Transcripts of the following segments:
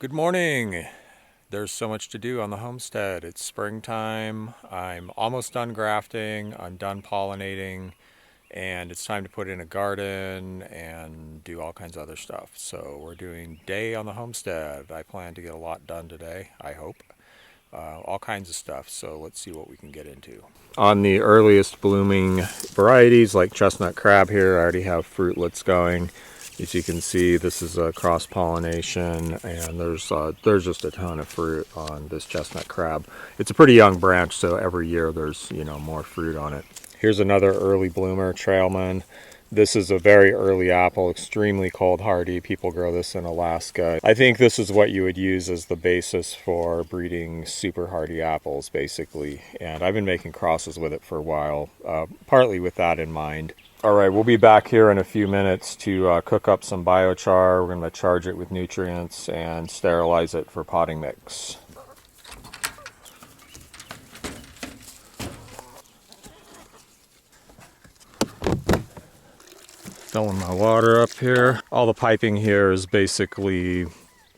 Good morning. There's so much to do on the homestead. It's springtime. I'm almost done grafting. I'm done pollinating, and it's time to put in a garden and do all kinds of other stuff. So we're doing day on the homestead. I plan to get a lot done today, I hope. All kinds of stuff. So let's see what we can get into. On the earliest blooming varieties like chestnut crab here, I already have fruitlets going. As you can see, this is a cross pollination, and there's just a ton of fruit on this chestnut crab. It's a pretty young branch, so every year there's more fruit on it. Here's another early bloomer, Trailman. This is a very early apple, extremely cold hardy. People grow this in Alaska. I think this is what you would use as the basis for breeding super hardy apples, basically. And I've been making crosses with it for a while, partly with that in mind. All right, we'll be back here in a few minutes to cook up some biochar. We're going to charge it with nutrients and sterilize it for potting mix. Filling my water up here. All the piping here is basically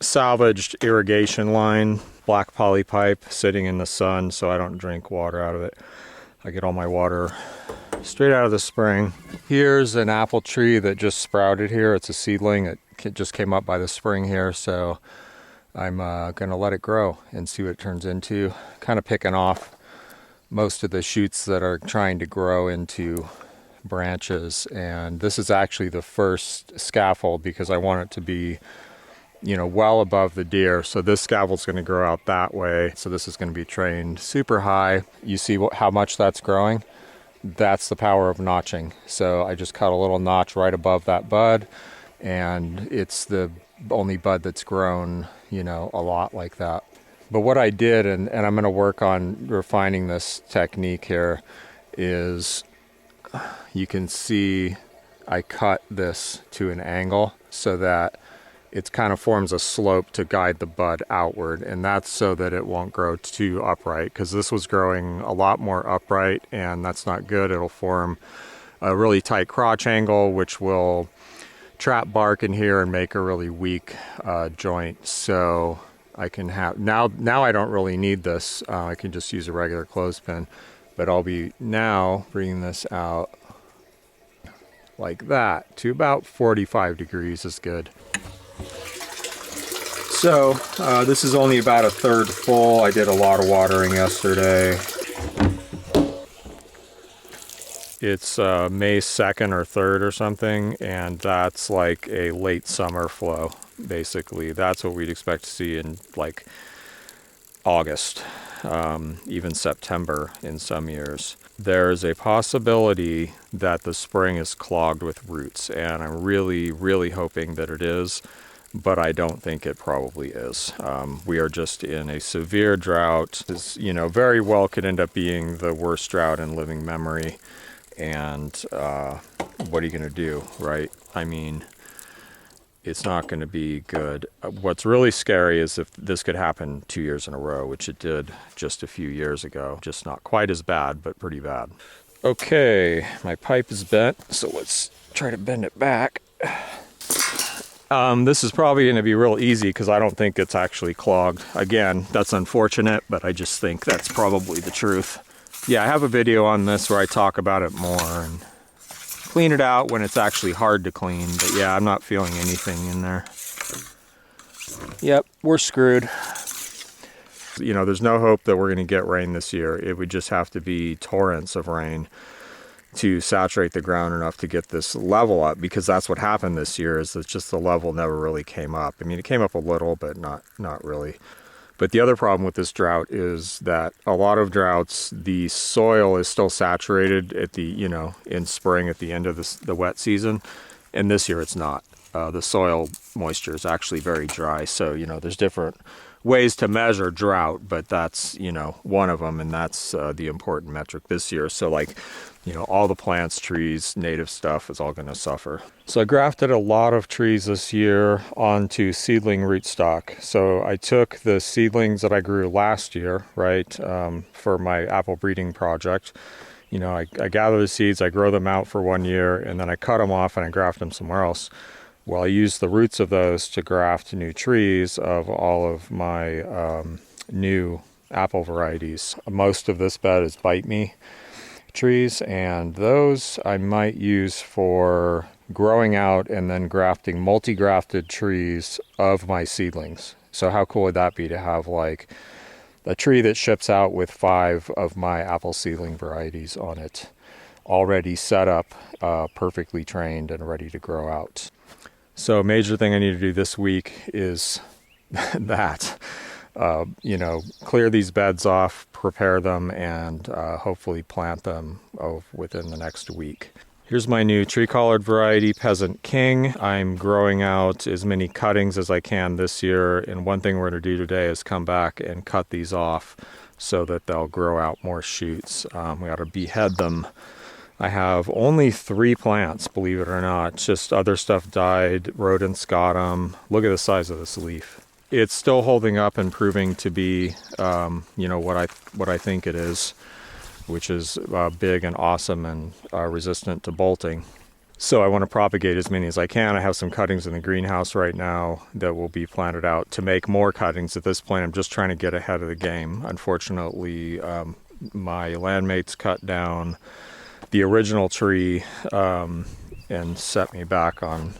salvaged irrigation line, black poly pipe sitting in the sun, so I don't drink water out of it. I get all my water straight out of the spring. Here's an apple tree that just sprouted here. It's a seedling. It just came up by the spring here, so I'm gonna let it grow and see what it turns into. Kind of picking off most of the shoots that are trying to grow into branches, and this is actually the first scaffold because I want it to be well above the deer. So this scaffold's going to grow out that way. So this is going to be trained super high. You see how much that's growing? That's the power of notching. So I just cut a little notch right above that bud, and it's the only bud that's grown, a lot like that. But what I did, and I'm going to work on refining this technique here, is you can see I cut this to an angle so that it kind of forms a slope to guide the bud outward, and that's so that it won't grow too upright, because this was growing a lot more upright, and that's not good. It'll form a really tight crotch angle, which will trap bark in here and make a really weak joint. So I can have now I don't really need this. I can just use a regular clothespin, but I'll be now bringing this out like that to about 45 degrees is good. So this is only about a third full. I did a lot of watering yesterday. It's May 2nd or 3rd or something, and that's like a late summer flow, basically. That's what we'd expect to see in like August, even September in some years. There's a possibility that the spring is clogged with roots, and I'm really, really hoping that it is, but I don't think it probably is. We are just in a severe drought. This, very well could end up being the worst drought in living memory. And what are you going to do, right? I mean, it's not going to be good. What's really scary is if this could happen 2 years in a row, which it did just a few years ago. Just not quite as bad, but pretty bad. Okay, my pipe is bent, so let's try to bend it back. This is probably going to be real easy because I don't think it's actually clogged. Again, that's unfortunate, but I just think that's probably the truth. Yeah, I have a video on this where I talk about it more and clean it out when it's actually hard to clean. But yeah, I'm not feeling anything in there. Yep, we're screwed. There's no hope that we're going to get rain this year. It would just have to be torrents of rain to saturate the ground enough to get this level up, because that's what happened this year, is that just the level never really came up. I mean, it came up a little, but not really. But the other problem with this drought is that a lot of droughts, the soil is still saturated at the, in spring at the end of the wet season. And this year it's not. The soil moisture is actually very dry. So, there's different ways to measure drought, but that's, one of them. And that's the important metric this year. So all the plants, trees, native stuff is all going to suffer. So I grafted a lot of trees this year onto seedling rootstock. So I took the seedlings that I grew last year, right, for my apple breeding project. I gather the seeds, I grow them out for 1 year, and then I cut them off and I graft them somewhere else. Well, I use the roots of those to graft new trees of all of my new apple varieties. Most of this bed is Bite Me trees, and those I might use for growing out and then grafting multi-grafted trees of my seedlings. So how cool would that be to have like a tree that ships out with 5 of my apple seedling varieties on it, already set up, perfectly trained and ready to grow out. So a major thing I need to do this week is that. Clear these beds off, prepare them, and hopefully plant them within the next week. Here's my new tree-collared variety, Peasant King. I'm growing out as many cuttings as I can this year, and one thing we're going to do today is come back and cut these off so that they'll grow out more shoots. We ought to behead them. I have only 3 plants, believe it or not. Just other stuff died, rodents got them. Look at the size of this leaf. It's still holding up and proving to be, what I think it is, which is big and awesome and resistant to bolting. So I want to propagate as many as I can. I have some cuttings in the greenhouse right now that will be planted out to make more cuttings. At this point, I'm just trying to get ahead of the game. Unfortunately, my landmates cut down the original tree and set me back on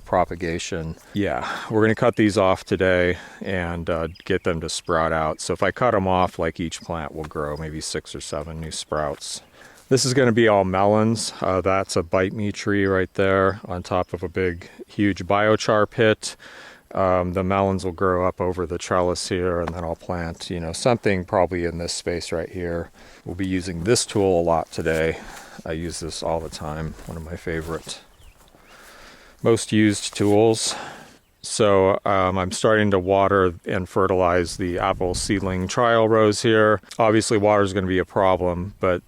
propagation. Yeah, we're going to cut these off today and get them to sprout out. So if I cut them off, like each plant will grow maybe 6 or 7 new sprouts. This is going to be all melons. That's a Bite Me tree right there on top of a big, huge biochar pit. The melons will grow up over the trellis here, and then I'll plant, something probably in this space right here. We'll be using this tool a lot today. I use this all the time, one of my favorite. Most used tools. So I'm starting to water and fertilize the apple seedling trial rows here. Obviously water is going to be a problem, but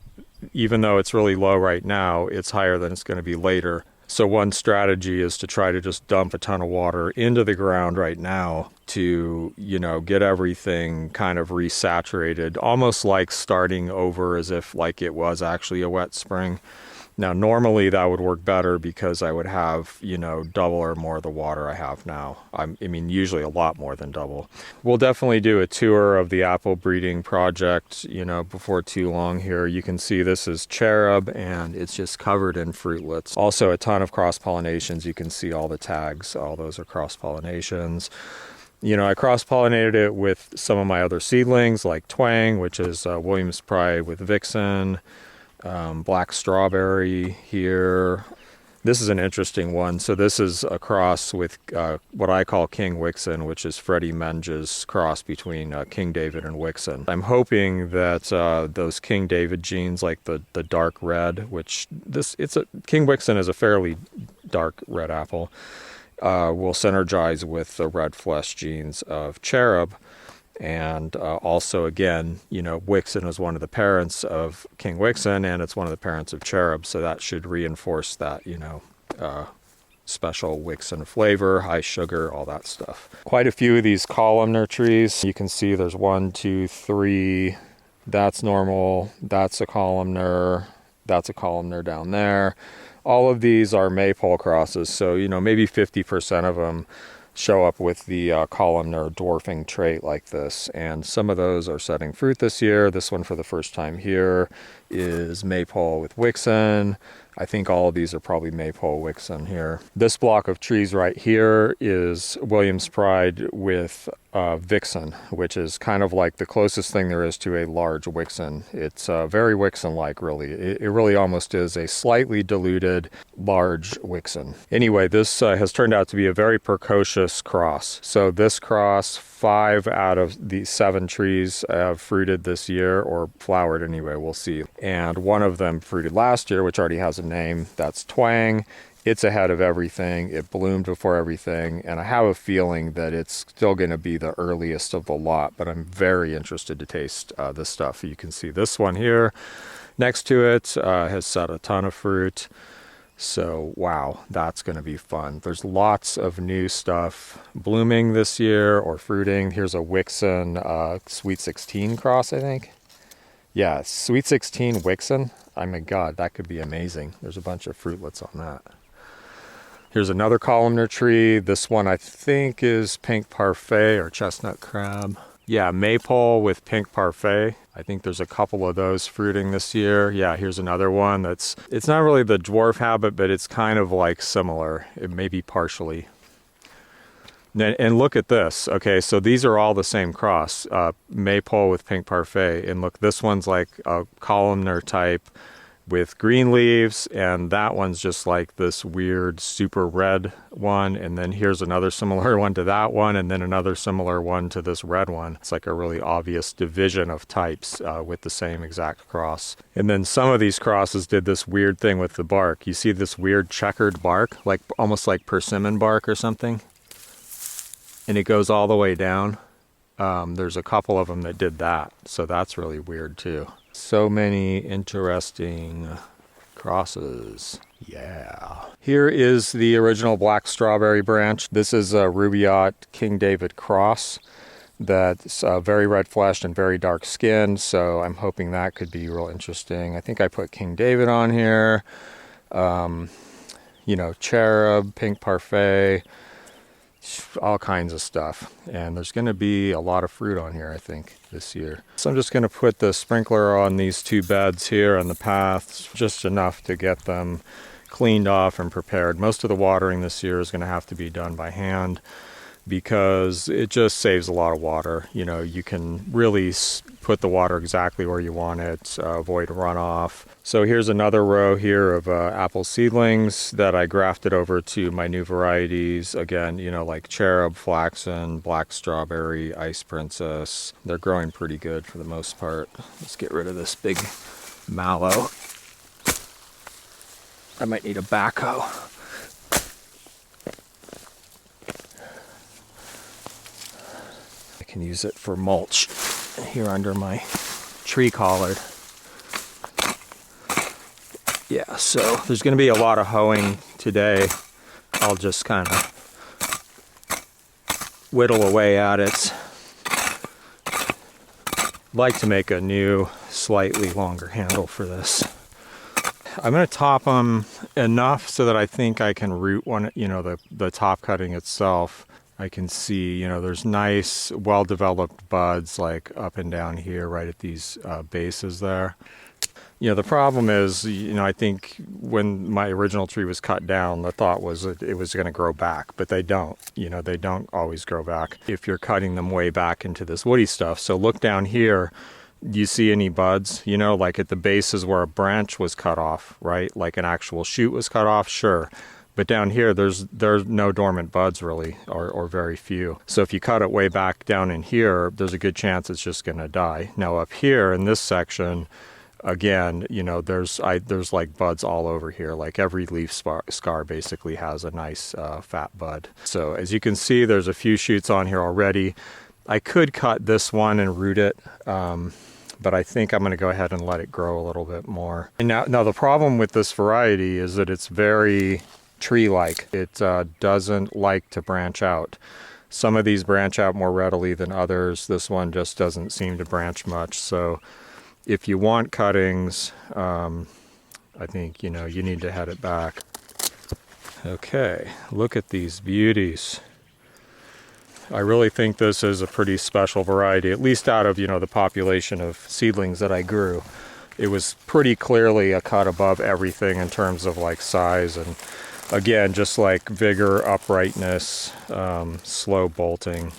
even though it's really low right now, it's higher than it's going to be later. So one strategy is to try to just dump a ton of water into the ground right now to, get everything kind of resaturated, almost like starting over as if like it was actually a wet spring. Now, normally that would work better because I would have, double or more of the water I have now. Usually a lot more than double. We'll definitely do a tour of the apple breeding project, before too long here. You can see this is cherub and it's just covered in fruitlets. Also a ton of cross-pollinations. You can see all the tags. All those are cross-pollinations. I cross-pollinated it with some of my other seedlings like Twang, which is Williams Pride with Vixen. Black strawberry here. This is an interesting one. So this is a cross with what I call King Wixen, which is Freddie Menge's cross between King David and Wixen. I'm hoping that those King David genes, like the dark red, King Wixen is a fairly dark red apple, will synergize with the red flesh genes of Cherub. And also, again, Wixen is one of the parents of King Wixen, and it's one of the parents of Cherub, so that should reinforce that, special Wixen flavor, high sugar, all that stuff. Quite a few of these columnar trees. You can see there's 1, 2, 3. That's normal. That's a columnar. That's a columnar down there. All of these are maypole crosses, so, maybe 50% of them show up with the columnar dwarfing trait like this, and some of those are setting fruit this year. This one for the first time here is maypole with Wixen. I think all of these are probably maypole Wixen here. This block of trees right here is Williams Pride with Vixen, which is kind of like the closest thing there is to a large Wixen. It's very Wixen-like, really. It really almost is a slightly diluted large Wixen. Anyway, this has turned out to be a very precocious cross. So this cross, 5 out of the 7 trees have fruited this year, or flowered anyway, we'll see. And one of them fruited last year, which already has a name. That's Twang. It's ahead of everything. It bloomed before everything, and I have a feeling that it's still going to be the earliest of the lot, but I'm very interested to taste this stuff. You can see this one here next to it has set a ton of fruit. So, wow, that's going to be fun. There's lots of new stuff blooming this year or fruiting. Here's a Wixen Sweet 16 cross, I think. Yeah, Sweet 16 Wixen. I mean, God, that could be amazing. There's a bunch of fruitlets on that. Here's another columnar tree. This one I think is pink parfait or chestnut crab. Yeah, maypole with pink parfait. I think there's a couple of those fruiting this year. Yeah, here's another one that's, it's not really the dwarf habit, but it's kind of like similar. It may be partially. And look at this. Okay, so these are all the same cross. Maypole with pink parfait. And look, this one's like a columnar type with green leaves, and that one's just like this weird super red one. And then here's another similar one to that one, and then another similar one to this red one. It's like a really obvious division of types with the same exact cross. And then some of these crosses did this weird thing with the bark. You see this weird checkered bark, like almost like persimmon bark or something, and it goes all the way down. There's a couple of them that did that, so that's really weird too. So many interesting crosses. Yeah. Here is the original black strawberry branch. This is a Rubaiyat King David cross that's very red fleshed and very dark skinned, so I'm hoping that could be real interesting. I think I put King David on here. You know, cherub, pink parfait, all kinds of stuff. And there's going to be a lot of fruit on here, I think, this year. So I'm just going to put the sprinkler on these two beds here on the paths, just enough to get them cleaned off and prepared. Most of the watering this year is going to have to be done by hand because it just saves a lot of water. You know, you can really put the water exactly where you want it, avoid runoff. So here's another row here of apple seedlings that I grafted over to my new varieties. Again, you know, like cherub, flaxen, black strawberry, ice princess. They're growing pretty good for the most part. Let's get rid of this big mallow. I might need a backhoe. I can use it for mulch here under my tree collard. Yeah, so there's going to be a lot of hoeing today. I'll just kind of whittle away at it. I'd like to make a new, slightly longer handle for this. I'm going to top them enough so that I think I can root one, you know, the top cutting itself. I can see, you know, there's nice, well-developed buds like up and down here, right at these bases there. You know, the problem is, you know, I think when my original tree was cut down, the thought was that it was going to grow back, but they don't. You know, they don't always grow back if you're cutting them way back into this woody stuff. So look down here. Do you see any buds? You know, like at the bases where a branch was cut off, right? Like an actual shoot was cut off, sure. But down here, there's no dormant buds really, or very few. So if you cut it way back down in here, there's a good chance it's just going to die. Now up here in this section, again, you know, there's like buds all over here. Like every leaf scar basically has a nice fat bud. So as you can see, there's a few shoots on here already. I could cut this one and root it, but I think I'm going to go ahead and let it grow a little bit more. And now the problem with this variety is that it's very tree-like. It doesn't like to branch out. Some of these branch out more readily than others. This one just doesn't seem to branch much. So if you want cuttings, I think, you know, you need to head it back. Okay, look at these beauties. I really think this is a pretty special variety, at least out of, you know, the population of seedlings that I grew. It was pretty clearly a cut above everything in terms of like size and, again, just like vigor, uprightness, slow bolting.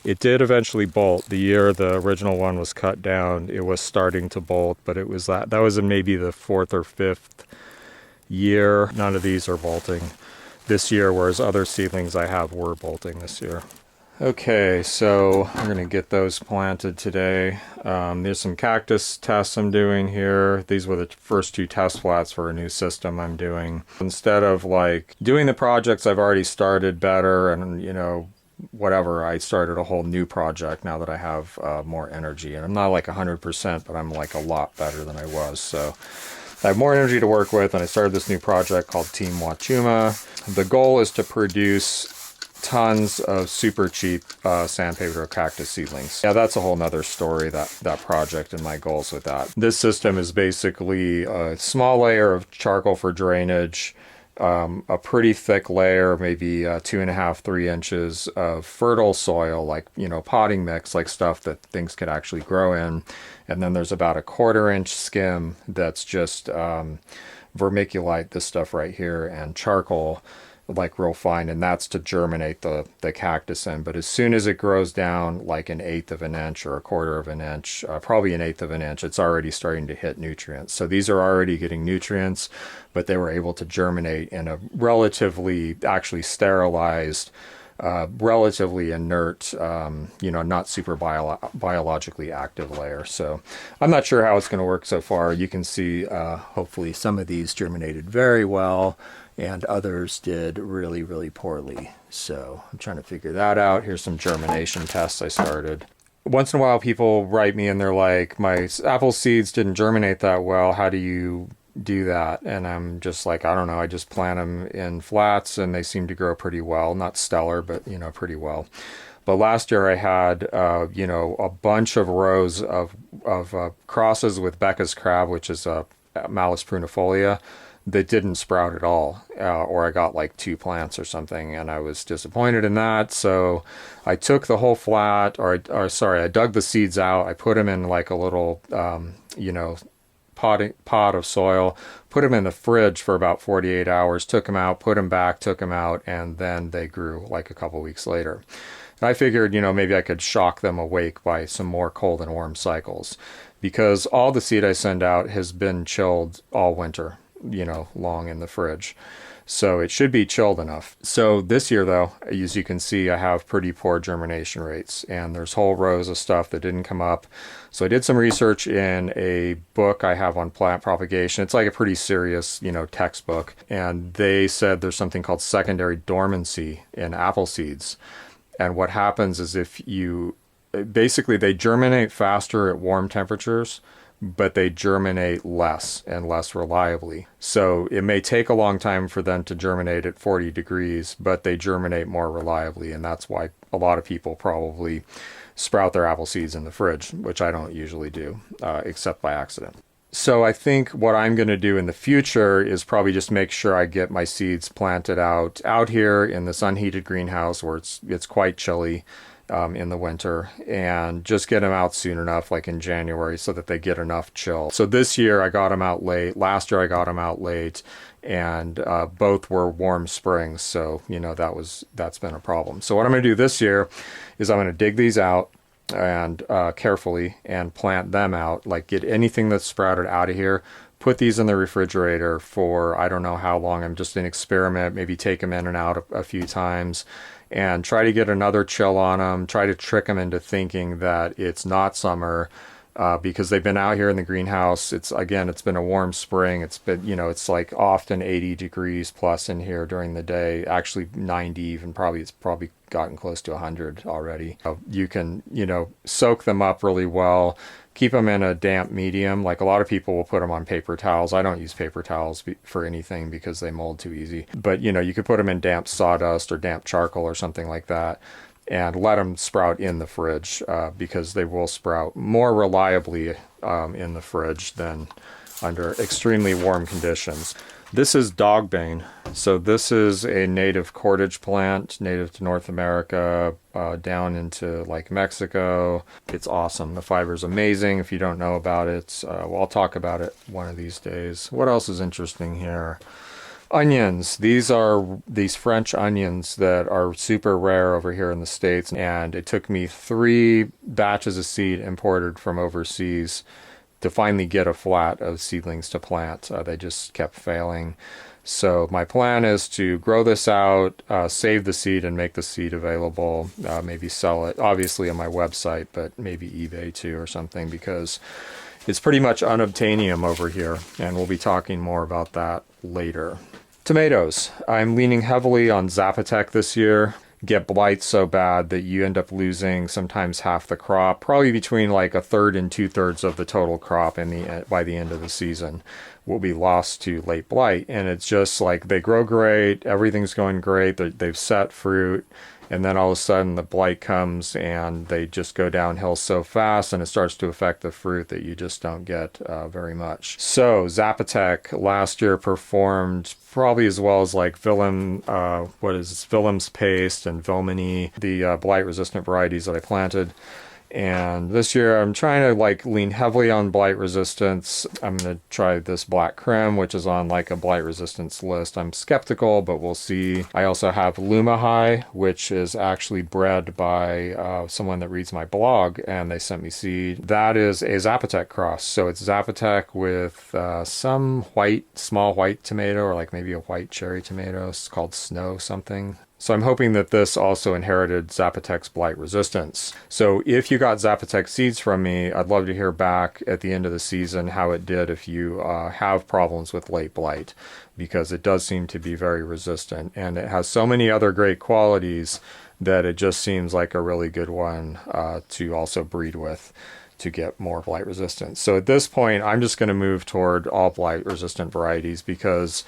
It did eventually bolt. The year the original one was cut down, it was starting to bolt, but it was that was in maybe the 4th or 5th year. None of these are bolting this year, whereas other seedlings I have were bolting this year. Okay, so I'm going to get those planted today. There's some cactus tests I'm doing here. These were the first 2 test flats for a new system I'm doing. Instead of like doing the projects I've already started better and, you know, whatever, I started a whole new project now that I have more energy. And I'm not like 100%, but I'm like a lot better than I was. So I have more energy to work with, and I started this new project called Team Wachuma. The goal is to produce tons of super cheap sandpaper cactus seedlings. Yeah, that's a whole nother story, that project and my goals with that. This system is basically a small layer of charcoal for drainage a pretty thick layer, maybe 2.5, 3 inches of fertile soil, like, potting mix, like stuff that things could actually grow in. And then there's about a 1/4 inch skim that's just vermiculite, this stuff right here, and charcoal, like real fine, and that's to germinate the cactus in. But as soon as it grows down like 1/8 of an inch or 1/4 of an inch, probably 1/8 of an inch, it's already starting to hit nutrients. So these are already getting nutrients, but they were able to germinate in a relatively, actually sterilized, relatively inert, not super biologically active layer. So I'm not sure how it's going to work so far. You can see, hopefully some of these germinated very well, and others did really, really poorly. So I'm trying to figure that out. Here's some germination tests I started. Once in a while, people write me and they're like, my apple seeds didn't germinate that well. How do you do that? And I'm just like, I don't know. I just plant them in flats and they seem to grow pretty well. Not stellar, but, pretty well. But last year I had, a bunch of rows of crosses with Becca's crab, which is a Malus prunifolia, that didn't sprout at all, or I got like 2 plants or something, and I was disappointed in that. So I took the whole flat, I dug the seeds out. I put them in like a little, pot of soil, put them in the fridge for about 48 hours, took them out, put them back, took them out, and then they grew like a couple weeks later. And I figured, maybe I could shock them awake by some more cold and warm cycles, because all the seed I send out has been chilled all winter, long in the fridge. So it should be chilled enough. So this year, though, as you can see, I have pretty poor germination rates, and there's whole rows of stuff that didn't come up. So I did some research in a book I have on plant propagation. It's like a pretty serious, textbook. And they said there's something called secondary dormancy in apple seeds. And what happens is basically they germinate faster at warm temperatures, but they germinate less and less reliably. So it may take a long time for them to germinate at 40 degrees, but they germinate more reliably. And that's why a lot of people probably sprout their apple seeds in the fridge, which I don't usually do, except by accident. So I think what I'm going to do in the future is probably just make sure I get my seeds planted out here in this unheated greenhouse where it's quite chilly in the winter, and just get them out soon enough, like in January, so that they get enough chill. So this year I got them out late. Last year I got them out late, and both were warm springs. So, that's been a problem. So what I'm going to do this year is I'm going to dig these out and carefully and plant them out, like get anything that's sprouted out of here, put these in the refrigerator for I don't know how long. I'm just an experiment, maybe take them in and out a few times, and try to get another chill on them, try to trick them into thinking that it's not summer, because they've been out here in the greenhouse. It's been a warm spring. It's been, it's like often 80 degrees plus in here during the day, actually 90 even, it's probably gotten close to 100 already. You can, soak them up really well. Keep them in a damp medium. Like a lot of people will put them on paper towels. I don't use paper towels for anything because they mold too easy. But, you could put them in damp sawdust or damp charcoal or something like that, and let them sprout in the fridge, because they will sprout more reliably in the fridge than under extremely warm conditions. This is dogbane. So this is a native cordage plant, native to North America, down into like Mexico. It's awesome. The fiber is amazing. If you don't know about it, I'll talk about it one of these days. What else is interesting here? Onions. These are these French onions that are super rare over here in the States. And it took me 3 batches of seed imported from overseas to finally get a flat of seedlings to plant. They just kept failing. So my plan is to grow this out, save the seed and make the seed available, maybe sell it, obviously on my website, but maybe eBay too or something, because it's pretty much unobtainium over here, and we'll be talking more about that later. Tomatoes. I'm leaning heavily on Zapotec this year. Get blight so bad that you end up losing sometimes half the crop, probably between like 1/3 and 2/3 of the total crop by the end of the season will be lost to late blight. And it's just like they grow great, everything's going great, they've set fruit, and then all of a sudden the blight comes and they just go downhill so fast, and it starts to affect the fruit that you just don't get very much. So Zapotec last year performed probably as well as like Willem's Paste and Vilmony, the blight resistant varieties that I planted. And this year I'm trying to like lean heavily on blight resistance. I'm going to try this Black Creme, which is on like a blight resistance list. I'm skeptical, but we'll see. I also have Lumahigh, which is actually bred by someone that reads my blog, and they sent me seed. That is a Zapotec cross. So it's Zapotec with some small white tomato, or like maybe a white cherry tomato. It's called Snow something. So I'm hoping that this also inherited Zapotec's blight resistance. So if you got Zapotec seeds from me, I'd love to hear back at the end of the season how it did if you have problems with late blight, because it does seem to be very resistant, and it has so many other great qualities that it just seems like a really good one to also breed with to get more blight resistance. So at this point, I'm just going to move toward all blight resistant varieties, because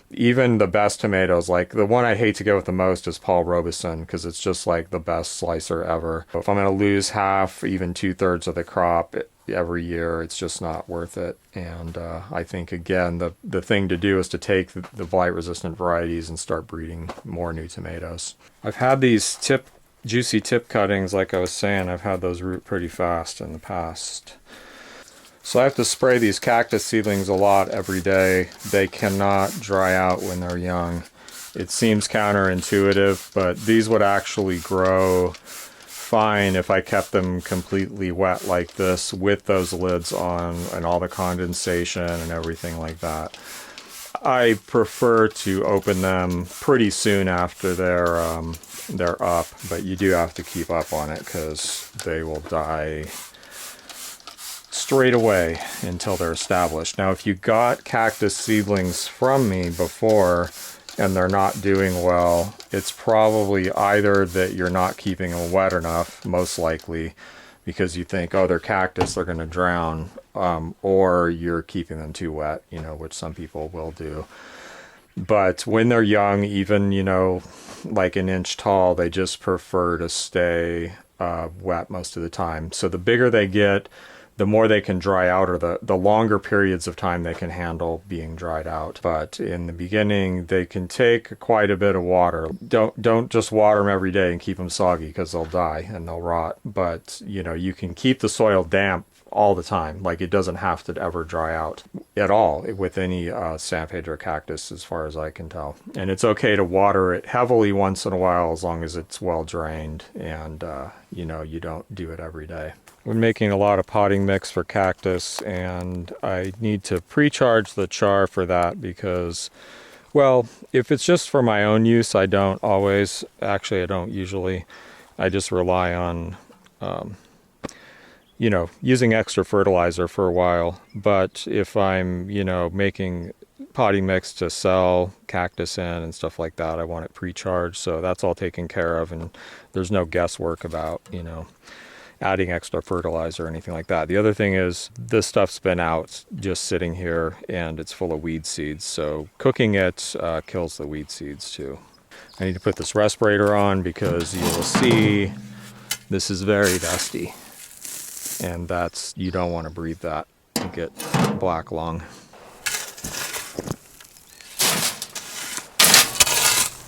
even the best tomatoes, like the one I hate to go with the most is Paul Robeson, because it's just like the best slicer ever. If I'm going to lose half, even 2/3 of the crop every year, it's just not worth it. And I think, again, the thing to do is to take the blight resistant varieties and start breeding more new tomatoes. I've had these juicy tip cuttings, like I was saying, I've had those root pretty fast in the past. So I have to spray these cactus seedlings a lot every day. They cannot dry out when they're young. It seems counterintuitive, but these would actually grow fine if I kept them completely wet like this with those lids on and all the condensation and everything like that. I prefer to open them pretty soon after they're up, but you do have to keep up on it because they will die straight away until they're established. Now, if you got cactus seedlings from me before and they're not doing well, it's probably either that you're not keeping them wet enough, most likely, because you think, oh, they're cactus, they're going to drown, or you're keeping them too wet, which some people will do. But when they're young, even, like an inch tall, they just prefer to stay wet most of the time. So the bigger they get, the more they can dry out, or the longer periods of time they can handle being dried out. But in the beginning, they can take quite a bit of water. Don't just water them every day and keep them soggy, because they'll die and they'll rot. But, you can keep the soil damp all the time. Like, it doesn't have to ever dry out at all with any San Pedro cactus, as far as I can tell. And it's okay to water it heavily once in a while, as long as it's well drained and, you don't do it every day. We're making a lot of potting mix for cactus, and I need to pre-charge the char for that because, well, if it's just for my own use, I don't always. Actually, I don't usually. I just rely on, using extra fertilizer for a while. But if I'm, making potting mix to sell cactus in and stuff like that, I want it pre-charged. So that's all taken care of, and there's no guesswork about, adding extra fertilizer or anything like that. The other thing is this stuff's been out just sitting here, and it's full of weed seeds. So cooking it kills the weed seeds too. I need to put this respirator on because you will see this is very dusty. And you don't want to breathe that. You get black lung.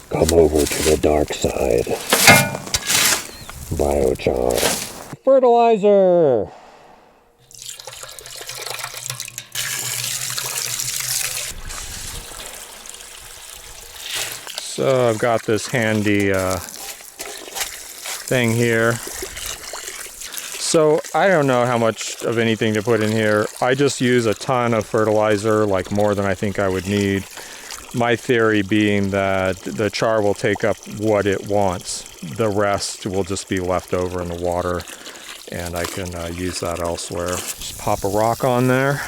Come over to the dark side. Biochar Fertilizer! So I've got this handy thing here. So I don't know how much of anything to put in here. I just use a ton of fertilizer, like more than I think I would need. My theory being that the char will take up what it wants. The rest will just be left over in the water, and I can use that elsewhere. Just pop a rock on there.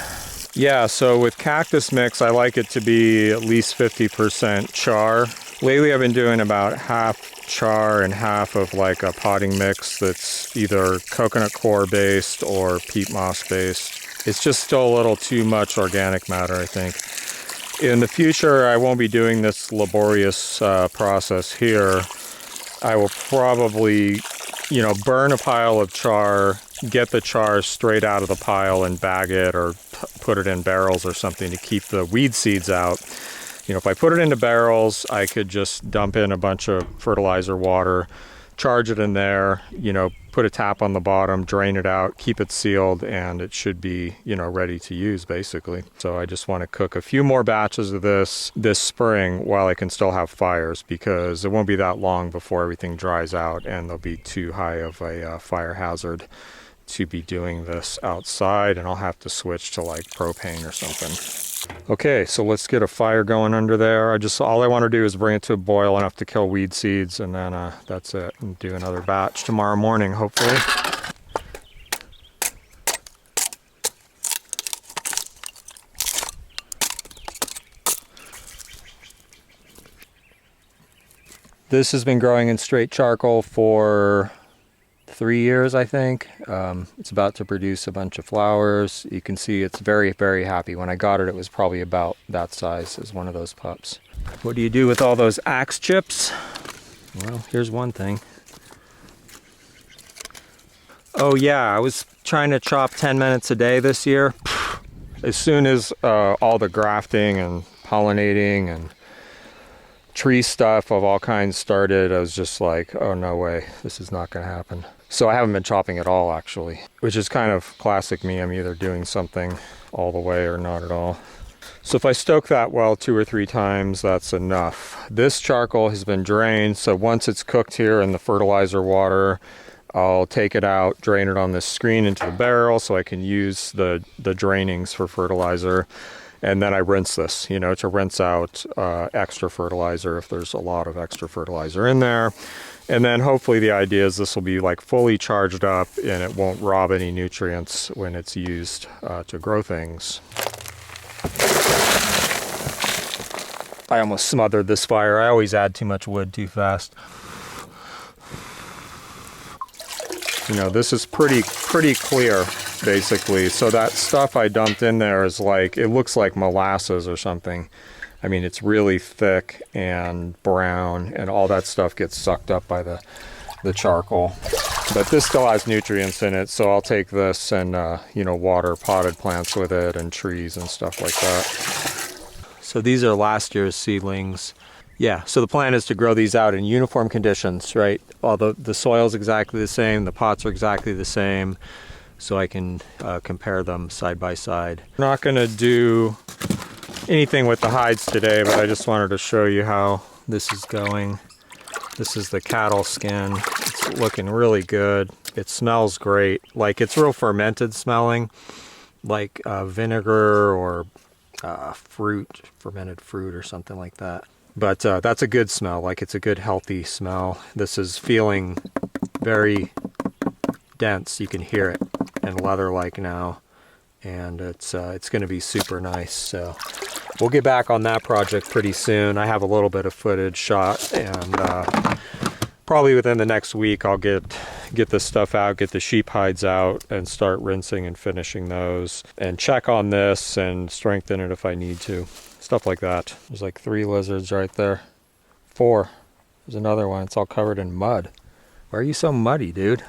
Yeah, so with cactus mix, I like it to be at least 50% char. Lately I've been doing about half char and half of like a potting mix that's either coconut coir based or peat moss based. It's just still a little too much organic matter, I think. In the future, I won't be doing this laborious process here. I will probably, burn a pile of char, get the char straight out of the pile and bag it or put it in barrels or something to keep the weed seeds out. If I put it into barrels, I could just dump in a bunch of fertilizer water, charge it in there, put a tap on the bottom, drain it out, keep it sealed, and it should be, ready to use basically. So I just want to cook a few more batches of this spring while I can still have fires, because it won't be that long before everything dries out and there'll be too high of a fire hazard to be doing this outside, and I'll have to switch to like propane or something. Okay, so let's get a fire going under there. All I want to do is bring it to a boil enough to kill weed seeds, and then that's it. And do another batch tomorrow morning, hopefully. This has been growing in straight charcoal for 3 years, I think. It's about to produce a bunch of flowers. You can see it's very, very happy. When I got it, it was probably about that size as one of those pups. What do you do with all those axe chips? Well, here's one thing. Oh yeah, I was trying to chop 10 minutes a day this year. As soon as all the grafting and pollinating and tree stuff of all kinds started, I was just like, oh no way, this is not going to happen. So I haven't been chopping at all, actually, which is kind of classic me. I'm either doing something all the way or not at all. So if I stoke that well 2 or 3 times, that's enough. This charcoal has been drained, so once it's cooked here in the fertilizer water, I'll take it out, drain it on this screen into the barrel so I can use the drainings for fertilizer. And then I rinse this, to rinse out extra fertilizer if there's a lot of extra fertilizer in there. And then hopefully the idea is this will be like fully charged up and it won't rob any nutrients when it's used to grow things. I almost smothered this fire. I always add too much wood too fast. This is pretty clear, basically. So that stuff I dumped in there is like, it looks like molasses or something. I mean, it's really thick and brown, and all that stuff gets sucked up by the charcoal. But this still has nutrients in it, so I'll take this and, water potted plants with it and trees and stuff like that. So these are last year's seedlings. Yeah, so the plan is to grow these out in uniform conditions, right? All the soil's exactly the same, the pots are exactly the same, so I can compare them side by side. I'm not gonna do anything with the hides today, but I just wanted to show you how this is going. This is the cattle skin. It's looking really good. It smells great. Like, it's real fermented smelling, like vinegar or fermented fruit or something like that. But that's a good smell. Like, it's a good healthy smell. This is feeling very dense. You can hear it, and leather-like now, and it's going to be super nice. So we'll get back on that project pretty soon. I have a little bit of footage shot, and probably within the next week I'll get this stuff out, get the sheep hides out, and start rinsing and finishing those, and check on this and strengthen it if I need to. Stuff like that. There's like 3 lizards right there. 4. There's another one. It's all covered in mud. Why are you so muddy, dude?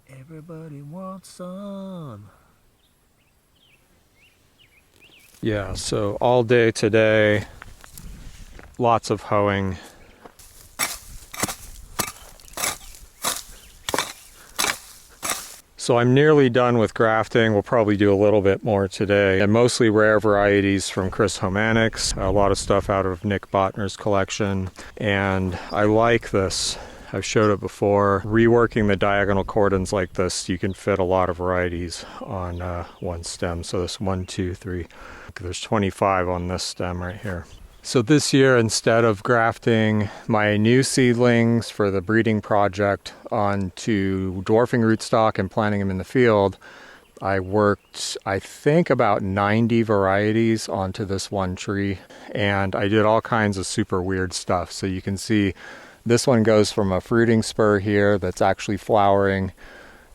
Everybody wants some. Yeah, so all day today, lots of hoeing. So I'm nearly done with grafting. We'll probably do a little bit more today. And mostly rare varieties from Chris Homanics. A lot of stuff out of Nick Botner's collection. And I like this. I've showed it before. Reworking the diagonal cordons like this, you can fit a lot of varieties on one stem. So this 1, 2, 3. There's 25 on this stem right here. So this year, instead of grafting my new seedlings for the breeding project onto dwarfing rootstock and planting them in the field, I worked, I think, about 90 varieties onto this one tree. And I did all kinds of super weird stuff. So you can see this one goes from a fruiting spur here that's actually flowering,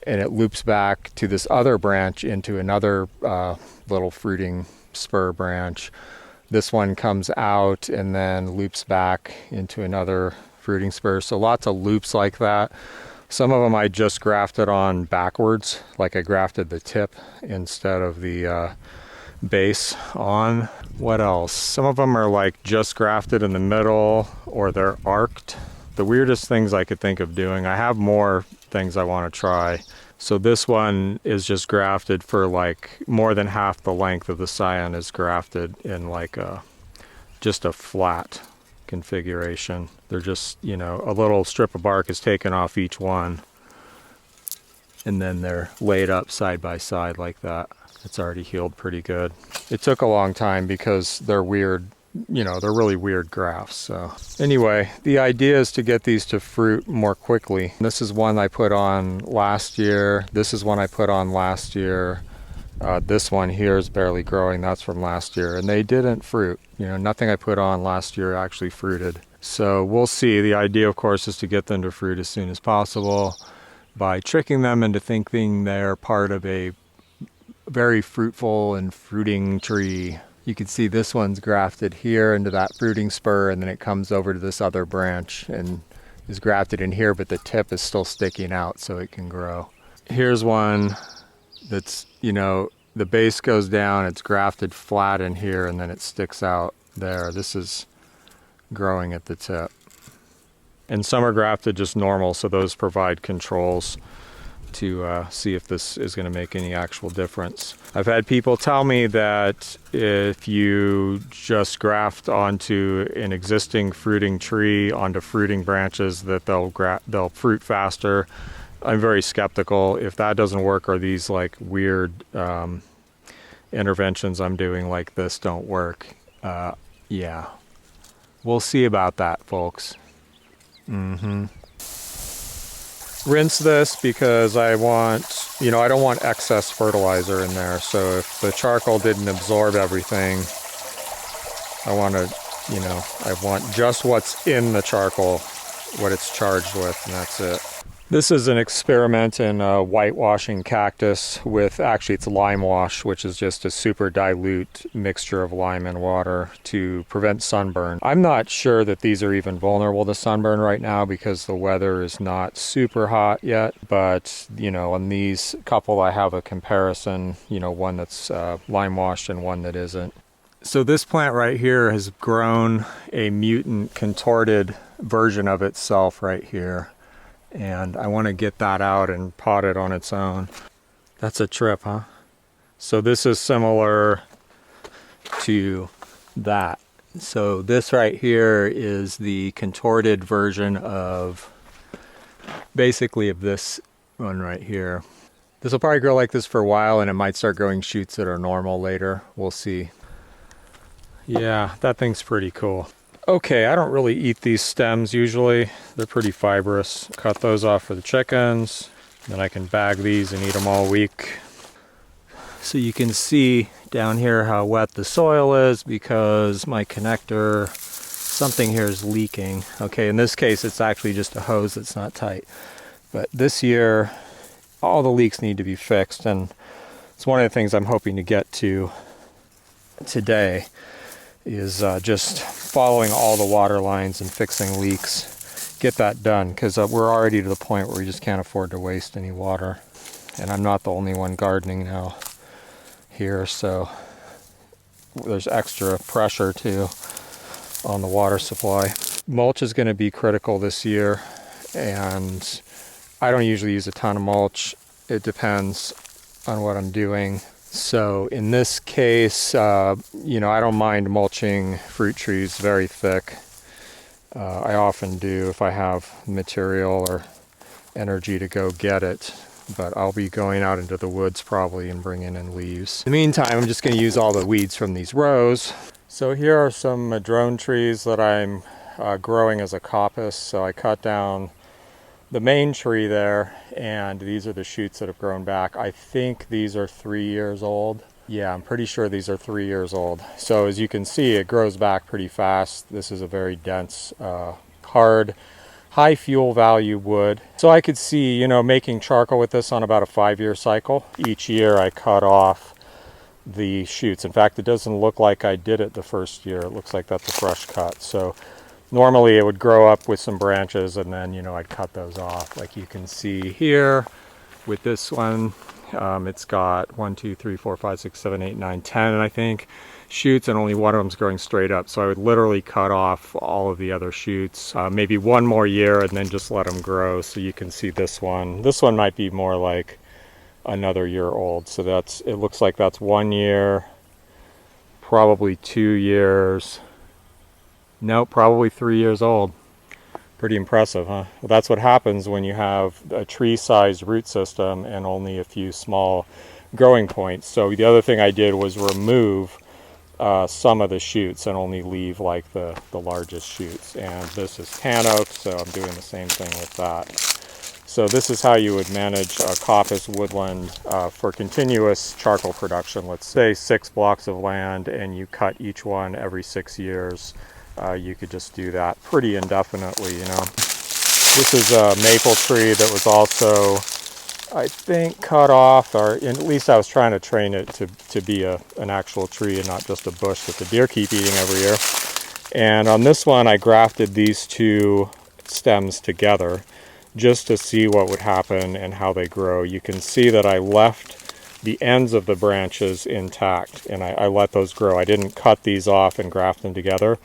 and it loops back to this other branch into another little fruiting spur branch. This one comes out and then loops back into another fruiting spur. So lots of loops like that. Some of them I just grafted on backwards, like I grafted the tip instead of the base on. What else? Some of them are like just grafted in the middle, or they're arced. The weirdest things I could think of doing. I have more things I want to try. So this one is just grafted for like more than half the length of the scion is grafted in like just a flat configuration. They're just, you know, a little strip of bark is taken off each one, and then they're laid up side by side like that. It's already healed pretty good. It took a long time because they're weird, you know, they're really weird grafts. So anyway, the idea is to get these to fruit more quickly. This is one I put on last year. This is one I put on last year. This one here is barely growing. That's from last year, and they didn't fruit. You know, nothing I put on last year actually fruited. So we'll see. The idea, of course, is to get them to fruit as soon as possible by tricking them into thinking they're part of a very fruitful and fruiting tree. You can see this one's grafted here into that fruiting spur, and then it comes over to this other branch and is grafted in here, but the tip is still sticking out so it can grow. Here's one that's, you know, the base goes down, it's grafted flat in here, and then it sticks out there. This is growing at the tip. And some are grafted just normal, so those provide controls to see if this is going to make any actual difference. I've had people tell me that if you just graft onto an existing fruiting tree onto fruiting branches that they'll fruit faster. I'm very skeptical. If that doesn't work, or these like weird interventions I'm doing like this don't work, yeah, we'll see about that, folks. Rinse this because I want, you know, I don't want excess fertilizer in there. So if the charcoal didn't absorb everything, I want to, you know, I want just what's in the charcoal, what it's charged with, and that's it. This is an experiment in whitewashing cactus with, actually it's lime wash, which is just a super dilute mixture of lime and water to prevent sunburn. I'm not sure that these are even vulnerable to sunburn right now because the weather is not super hot yet, but you know, on these couple I have a comparison, you know, one that's lime washed and one that isn't. So this plant right here has grown a mutant contorted version of itself right here. And I want to get that out and pot it on its own. That's a trip, huh? So this is similar to that. So this right here is the contorted version of basically of this one right here. This will probably grow like this for a while, and it might start growing shoots that are normal later. We'll see. Yeah, that thing's pretty cool. Okay, I don't really eat these stems usually. They're pretty fibrous. Cut those off for the chickens. Then I can bag these and eat them all week. So you can see down here how wet the soil is because my connector, something here is leaking. Okay, in this case it's actually just a hose that's not tight. But this year, all the leaks need to be fixed, and it's one of the things I'm hoping to get to today. Is just following all the water lines and fixing leaks. Get that done, because we're already to the point where we just can't afford to waste any water. And I'm not the only one gardening now here, so there's extra pressure too on the water supply. Mulch is going to be critical this year, and I don't usually use a ton of mulch. It depends on what I'm doing. So in this case, you know, I don't mind mulching fruit trees very thick. I often do if I have material or energy to go get it. But I'll be going out into the woods probably and bringing in leaves. In the meantime, I'm just going to use all the weeds from these rows. So here are some madrone trees that I'm growing as a coppice. So I cut down the main tree there, and these are the shoots that have grown back. I think these are 3 years old. Yeah, I'm pretty sure these are 3 years old. So as you can see, it grows back pretty fast. This is a very dense, hard, high fuel value wood. So I could see, you know, making charcoal with this on about a 5-year cycle. Each year I cut off the shoots. In fact, it doesn't look like I did it the first year. It looks like that's a fresh cut. So normally it would grow up with some branches and then, you know, I'd cut those off. Like you can see here with this one, it's got 1, 2, 3, 4, 5, 6, 7, 8, 9, 10, I think, shoots, and only one of them's growing straight up. So I would literally cut off all of the other shoots, maybe one more year, and then just let them grow. So you can see this one. This one might be more like another year old. So that's, it looks like that's 1 year, probably 2 years. Nope, probably 3 years old. Pretty impressive, huh? Well, that's what happens when you have a tree-sized root system and only a few small growing points. So the other thing I did was remove some of the shoots and only leave like the largest shoots. And this is tan oak, so I'm doing the same thing with that. So this is how you would manage a coppice woodland for continuous charcoal production. Let's say 6 blocks of land and you cut each one every 6 years. You could just do that pretty indefinitely, you know. This is a maple tree that was also, I think, cut off, or at least I was trying to train it to be an actual tree and not just a bush that the deer keep eating every year. And on this one, I grafted these 2 stems together just to see what would happen and how they grow. You can see that I left the ends of the branches intact and I let those grow. I didn't cut these off and graft them together.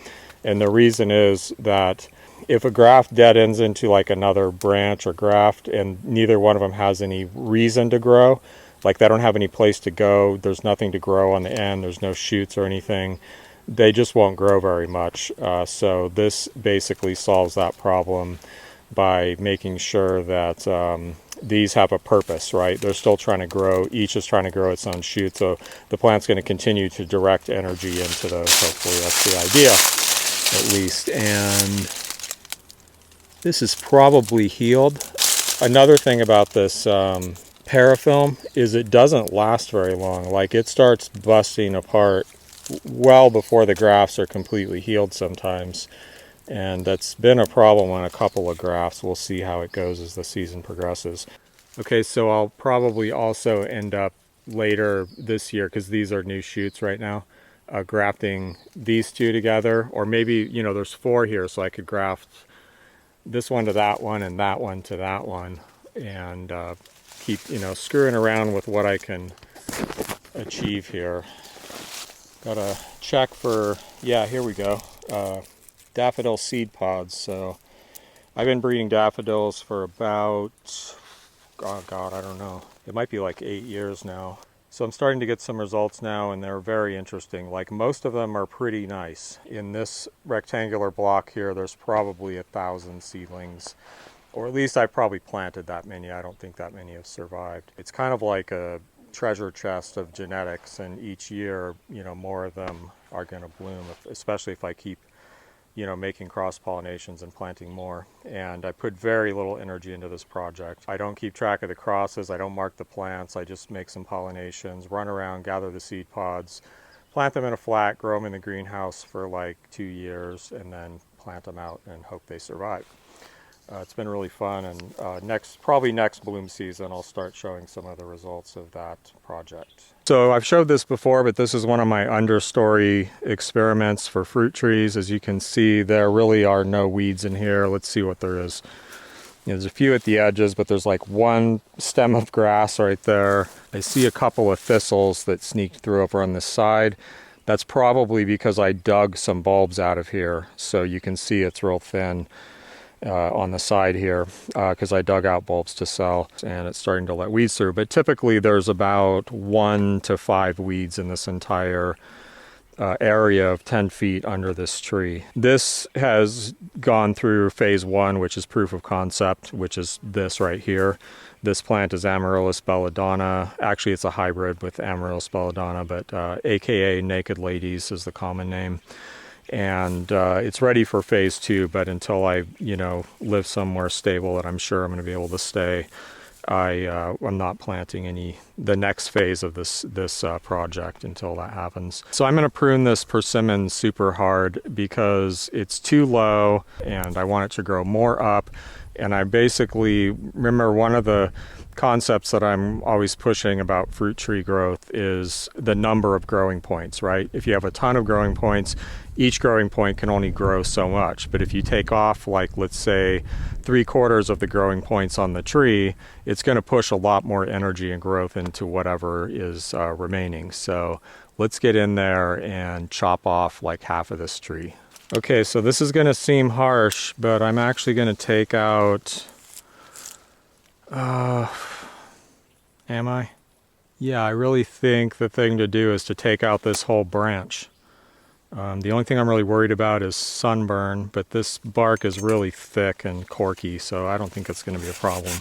And the reason is that if a graft dead ends into like another branch or graft and neither one of them has any reason to grow, like they don't have any place to go, there's nothing to grow on the end, there's no shoots or anything, they just won't grow very much. So this basically solves that problem by making sure that these have a purpose, right? They're still trying to grow. Each is trying to grow its own shoot. So the plant's going to continue to direct energy into those. Hopefully that's the idea, at least. And this is probably healed. Another thing about this parafilm is it doesn't last very long. Like it starts busting apart well before the grafts are completely healed sometimes. And that's been a problem on a couple of grafts. We'll see how it goes as the season progresses. Okay, so I'll probably also end up later this year, because these are new shoots right now, grafting these 2 together. Or maybe, you know, there's 4 here, so I could graft this one to that one and that one to that one. And keep, you know, screwing around with what I can achieve here. Gotta check for, yeah, here we go. Daffodil seed pods. So I've been breeding daffodils for about, oh God, I don't know. It might be like 8 years now. So I'm starting to get some results now and they're very interesting. Like most of them are pretty nice. In this rectangular block here, there's probably 1,000 seedlings. Or at least I probably planted that many. I don't think that many have survived. It's kind of like a treasure chest of genetics, and each year, you know, more of them are going to bloom, especially if I keep, you know, making cross pollinations and planting more. And I put very little energy into this project. I don't keep track of the crosses, I don't mark the plants, I just make some pollinations, run around, gather the seed pods, plant them in a flat, grow them in the greenhouse for like 2 years, and then plant them out and hope they survive. It's been really fun, and probably next bloom season I'll start showing some of the results of that project. So I've showed this before, but this is one of my understory experiments for fruit trees. As you can see, there really are no weeds in here. Let's see what there is. There's a few at the edges, but there's like 1 stem of grass right there. I see a couple of thistles that sneaked through over on this side. That's probably because I dug some bulbs out of here, so you can see it's real thin. On the side here, because I dug out bulbs to sell, and it's starting to let weeds through. But typically there's about 1 to 5 weeds in this entire area of 10 feet under this tree. This has gone through phase 1, which is proof of concept, which is this right here. This plant is Amaryllis Belladonna. Actually, it's a hybrid with Amaryllis Belladonna, but AKA Naked Ladies is the common name. And it's ready for phase 2, but until I, you know, live somewhere stable that I'm sure I'm going to be able to stay, I'm not planting the next phase of this project until that happens. So I'm going to prune this persimmon super hard because it's too low and I want it to grow more up. And I basically remember one of the concepts that I'm always pushing about fruit tree growth is the number of growing points, right? If you have a ton of growing points, each growing point can only grow so much. But if you take off, like, let's say 3/4 of the growing points on the tree, it's going to push a lot more energy and growth into whatever is remaining. So let's get in there and chop off like half of this tree. Okay, so this is going to seem harsh, but I'm actually going to take out... am I? Yeah, I really think the thing to do is to take out this whole branch. The only thing I'm really worried about is sunburn, but this bark is really thick and corky, so I don't think it's going to be a problem.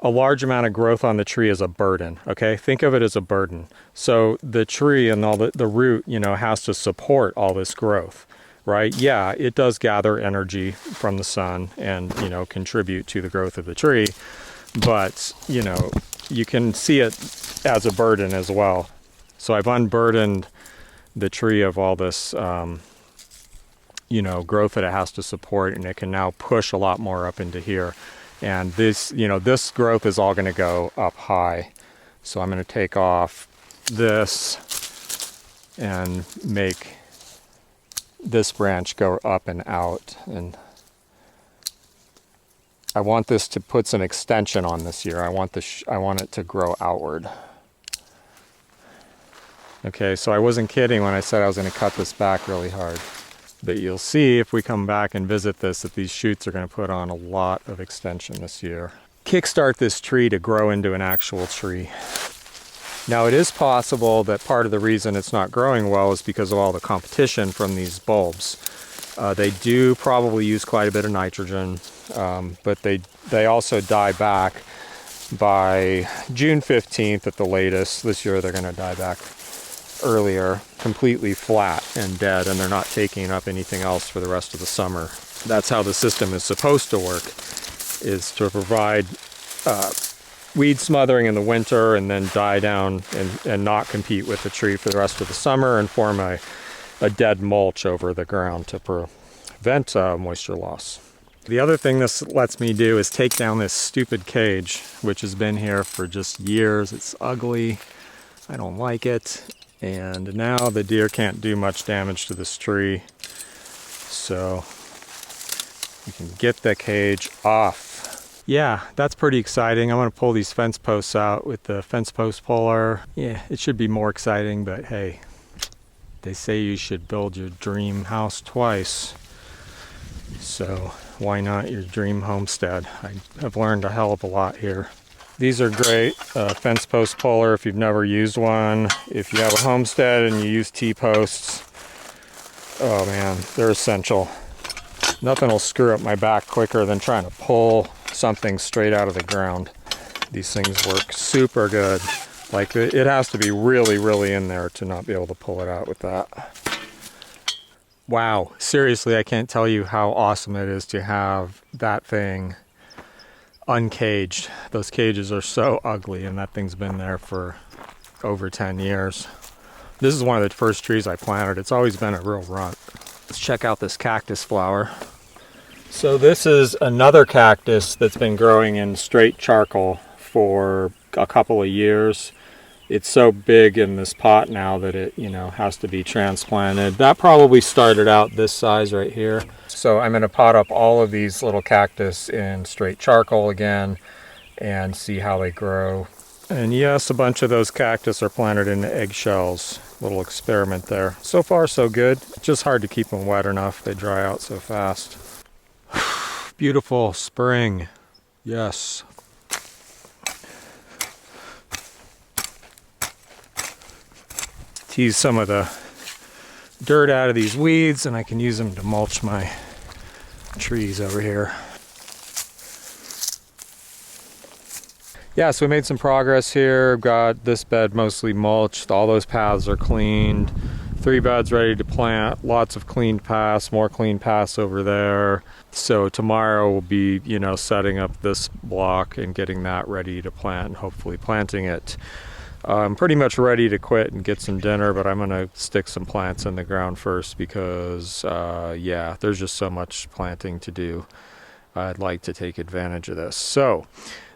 A large amount of growth on the tree is a burden, okay? Think of it as a burden. So the tree and all the root, you know, has to support all this growth, right? Yeah, it does gather energy from the sun and, you know, contribute to the growth of the tree, but, you know, you can see it as a burden as well. So I've unburdened the tree of all this, you know, growth that it has to support, and it can now push a lot more up into here. And this, you know, this growth is all going to go up high. So I'm going to take off this and make this branch go up and out. And I want this to put some extension on this year. I want it to grow outward. Okay, so I wasn't kidding when I said I was going to cut this back really hard. But you'll see if we come back and visit this that these shoots are going to put on a lot of extension this year. Kickstart this tree to grow into an actual tree. Now it is possible that part of the reason it's not growing well is because of all the competition from these bulbs. They do probably use quite a bit of nitrogen, but they also die back by June 15th at the latest. This year they're going to die back earlier, completely flat and dead, and they're not taking up anything else for the rest of the summer. That's how the system is supposed to work, is to provide weed smothering in the winter and then die down and not compete with the tree for the rest of the summer and form a dead mulch over the ground to prevent moisture loss. The other thing this lets me do is take down this stupid cage, which has been here for just years. It's ugly. I don't like it. And now the deer can't do much damage to this tree. So you can get the cage off. Yeah, that's pretty exciting. I'm going to pull these fence posts out with the fence post puller. Yeah, it should be more exciting, but hey, they say you should build your dream house twice. So why not your dream homestead? I have learned a hell of a lot here. These are great, fence post puller if you've never used one. If you have a homestead and you use T-posts, oh man, they're essential. Nothing will screw up my back quicker than trying to pull something straight out of the ground. These things work super good. Like, it has to be really, really in there to not be able to pull it out with that. Wow, seriously, I can't tell you how awesome it is to have that thing uncaged. Those cages are so ugly, and that thing's been there for over 10 years. This is one of the first trees I planted. It's always been a real runt. Let's check out this cactus flower. So this is another cactus that's been growing in straight charcoal for a couple of years. It's so big in this pot now that it, you know, has to be transplanted. That probably started out this size right here. So I'm going to pot up all of these little cactus in straight charcoal again and see how they grow. And yes, a bunch of those cactus are planted in eggshells. Little experiment there. So far so good. Just hard to keep them wet enough. They dry out so fast. Beautiful spring. Yes. Tease some of the dirt out of these weeds, and I can use them to mulch my trees over here. Yeah, so we made some progress here. Got this bed mostly mulched. All those paths are cleaned. 3 beds ready to plant. Lots of cleaned paths, more clean paths over there. So tomorrow we'll be, you know, setting up this block and getting that ready to plant and hopefully planting it. I'm pretty much ready to quit and get some dinner, but I'm gonna stick some plants in the ground first because, yeah, there's just so much planting to do. I'd like to take advantage of this. So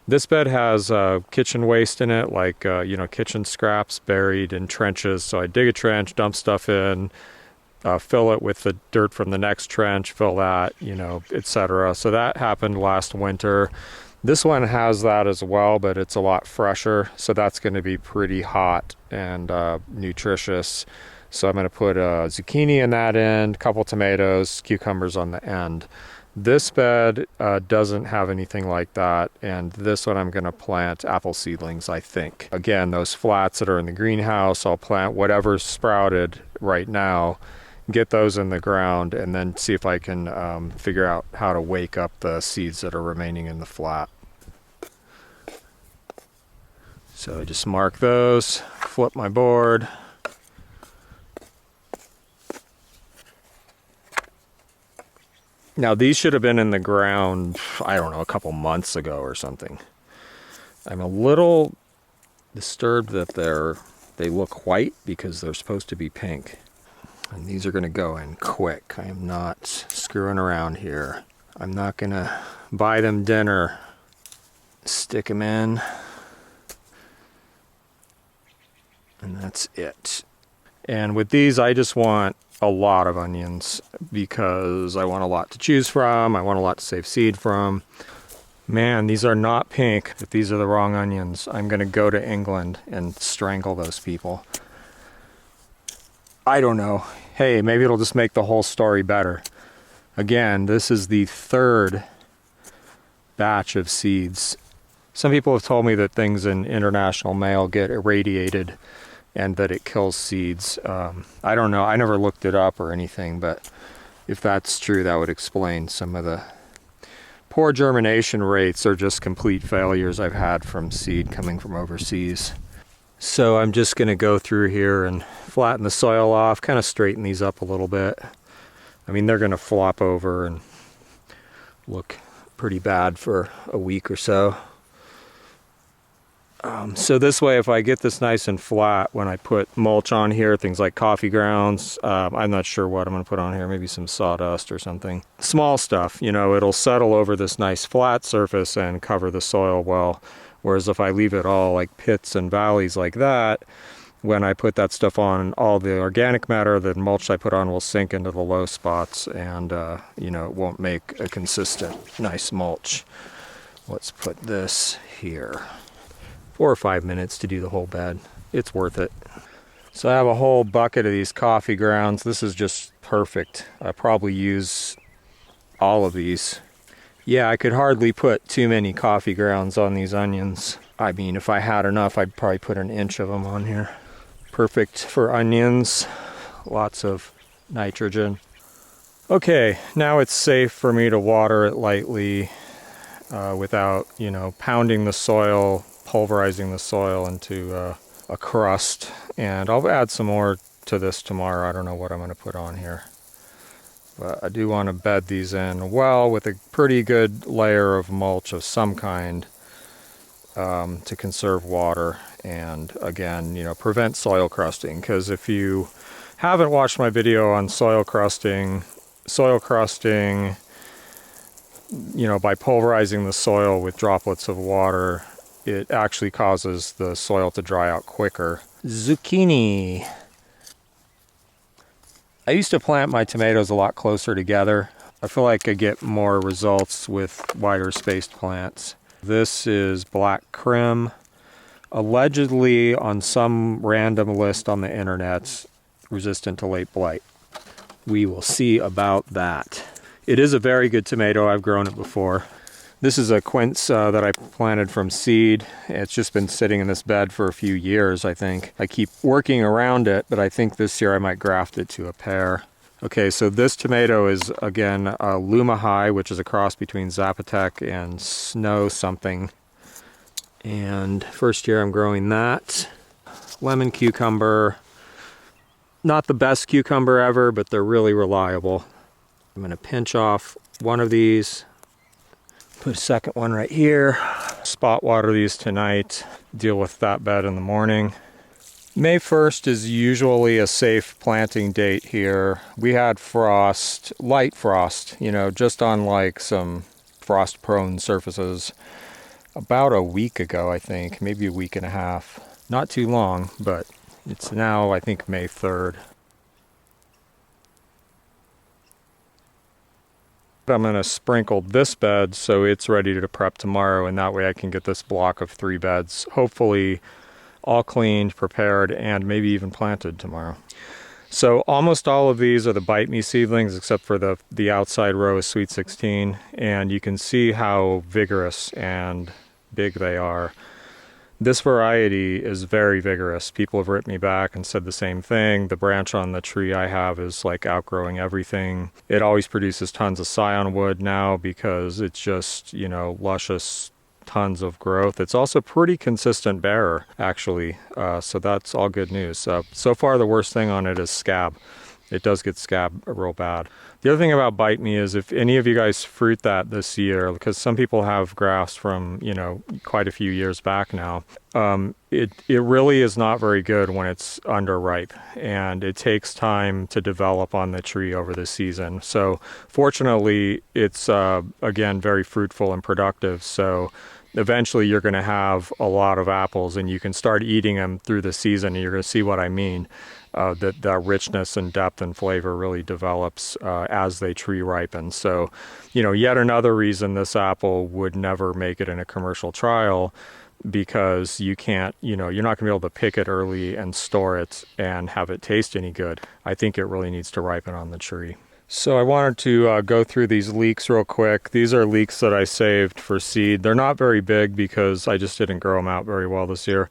this bed has kitchen waste in it, like, kitchen scraps buried in trenches. So I dig a trench, dump stuff in, fill it with the dirt from the next trench, fill that, etc. So that happened last winter. This one has that as well, but it's a lot fresher. So that's going to be pretty hot and nutritious. So I'm going to put a zucchini in that end, a couple tomatoes, cucumbers on the end. This bed doesn't have anything like that, and this one I'm going to plant apple seedlings, I think. Again, those flats that are in the greenhouse, I'll plant whatever's sprouted right now, get those in the ground, and then see if I can figure out how to wake up the seeds that are remaining in the flat. So I just mark those, flip my board. Now these should have been in the ground, I don't know, a couple months ago or something. I'm a little disturbed that they look white because they're supposed to be pink. And these are going to go in quick. I am not screwing around here. I'm not going to buy them dinner. Stick them in. And that's it. And with these, I just want a lot of onions because I want a lot to choose from. I want a lot to save seed from. Man, these are not pink. If these are the wrong onions, I'm going to go to England and strangle those people. I don't know. Hey, maybe it'll just make the whole story better. Again, this is the third batch of seeds. Some people have told me that things in international mail get irradiated and that it kills seeds. I don't know. I never looked it up or anything, but if that's true, that would explain some of the poor germination rates or just complete failures I've had from seed coming from overseas. So I'm just going to go through here and flatten the soil off, kind of straighten these up a little bit. I mean, they're going to flop over and look pretty bad for a week or so. So this way, if I get this nice and flat, when I put mulch on here, things like coffee grounds, I'm not sure what I'm going to put on here, maybe some sawdust or something. Small stuff, it'll settle over this nice flat surface and cover the soil well. Whereas if I leave it all like pits and valleys like that, when I put that stuff on, all the organic matter, the mulch I put on will sink into the low spots and, it won't make a consistent, nice mulch. Let's put this here. 4 or 5 minutes to do the whole bed. It's worth it. So I have a whole bucket of these coffee grounds. This is just perfect. I probably use all of these. Yeah, I could hardly put too many coffee grounds on these onions. I mean, if I had enough, I'd probably put an inch of them on here. Perfect for onions. Lots of nitrogen. Okay, now it's safe for me to water it lightly without, pounding the soil, pulverizing the soil into a crust. And I'll add some more to this tomorrow. I don't know what I'm going to put on here. But I do want to bed these in well with a pretty good layer of mulch of some kind to conserve water and, again, prevent soil crusting. Because if you haven't watched my video on soil crusting, by pulverizing the soil with droplets of water, it actually causes the soil to dry out quicker. Zucchini. I used to plant my tomatoes a lot closer together. I feel like I get more results with wider spaced plants. This is black crim. Allegedly, on some random list on the internet, resistant to late blight. We will see about that. It is a very good tomato. I've grown it before. This is a quince that I planted from seed. It's just been sitting in this bed for a few years, I think. I keep working around it, but I think this year I might graft it to a pear. Okay, so this tomato is, again, Luma High, which is a cross between Zapotec and Snow something. And first year I'm growing that. Lemon cucumber. Not the best cucumber ever, but they're really reliable. I'm going to pinch off one of these. Put a second one right here. Spot water these tonight. Deal with that bed in the morning. May 1st is usually a safe planting date here. We had frost, light frost, just on like some frost-prone surfaces about a week ago, I think, maybe a week and a half. Not too long, but it's now, I think, May 3rd. I'm going to sprinkle this bed so it's ready to prep tomorrow, and that way I can get this block of 3 beds, hopefully all cleaned, prepared, and maybe even planted tomorrow. So almost all of these are the Bite Me seedlings, except for the outside row is Sweet 16, and you can see how vigorous and big they are. This variety is very vigorous. People have written me back and said the same thing. The branch on the tree I have is like outgrowing everything. It always produces tons of scion wood now because it's just, you know, luscious, tons of growth. It's also pretty consistent bearer, actually. So that's all good news. So far, the worst thing on it is scab. It does get scab real bad. The other thing about Bite Me is if any of you guys fruit that this year, because some people have grafts from, you know, quite a few years back now, it really is not very good when it's underripe, and it takes time to develop on the tree over the season. So fortunately, it's, again, very fruitful and productive. So eventually you're going to have a lot of apples and you can start eating them through the season, and you're going to see what I mean. That richness and depth and flavor really develops as they tree ripen. So, you know, yet another reason this apple would never make it in a commercial trial, because you can't, you know, you're not going to be able to pick it early and store it and have it taste any good. I think it really needs to ripen on the tree. So I wanted to go through these leeks real quick. These are leeks that I saved for seed. They're not very big because I just didn't grow them out very well this year.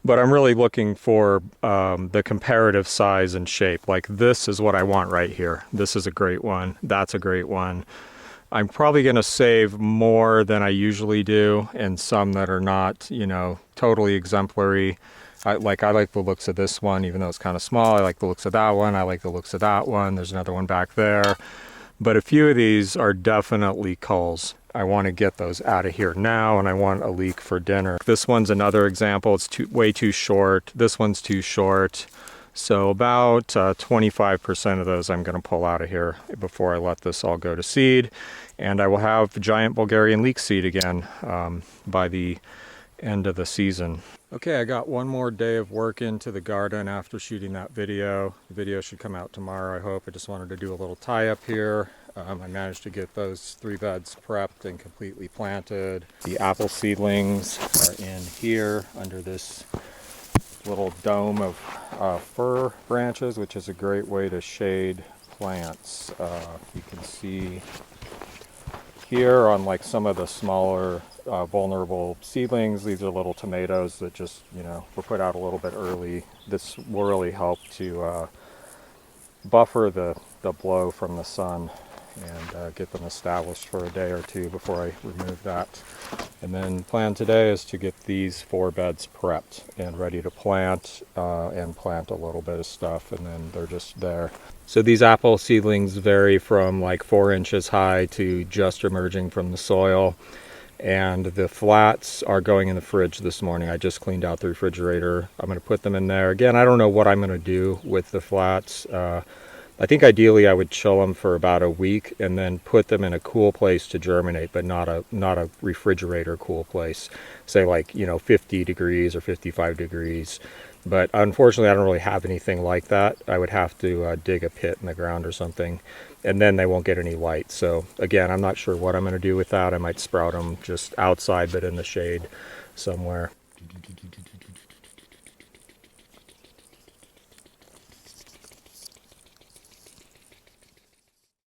But I'm really looking for the comparative size and shape. Like this is what I want right here. This is a great one. That's a great one. I'm probably going to save more than I usually do, and some that are not, you know, totally exemplary. I like the looks of this one, even though it's kind of small. I like the looks of that one. I like the looks of that one. There's another one back there. But a few of these are definitely culls. I want to get those out of here now, and I want a leek for dinner. This one's another example. It's way too short. This one's too short. So about 25% of those I'm going to pull out of here before I let this all go to seed. And I will have giant Bulgarian leek seed again by the end of the season. Okay, I got one more day of work into the garden after shooting that video. The video should come out tomorrow, I hope. I just wanted to do a little tie-up here. I managed to get those 3 beds prepped and completely planted. The apple seedlings are in here under this little dome of fir branches, which is a great way to shade plants. You can see here on like some of the smaller vulnerable seedlings, these are little tomatoes that just, you know, were put out a little bit early. This will really help to buffer the blow from the sun and get them established for a day or two before I remove that. And then plan today is to get these 4 beds prepped and ready to plant and plant a little bit of stuff, and then they're just there. So these apple seedlings vary from like 4 inches high to just emerging from the soil. And the flats are going in the fridge this morning. I just cleaned out the refrigerator. I'm going to put them in there. Again, I don't know what I'm going to do with the flats. I think ideally I would chill them for about a week and then put them in a cool place to germinate, but not a refrigerator cool place. Say like, you know, 50 degrees or 55 degrees. But unfortunately, I don't really have anything like that. I would have to dig a pit in the ground or something, and then they won't get any light. So again, I'm not sure what I'm going to do with that. I might sprout them just outside, but in the shade somewhere.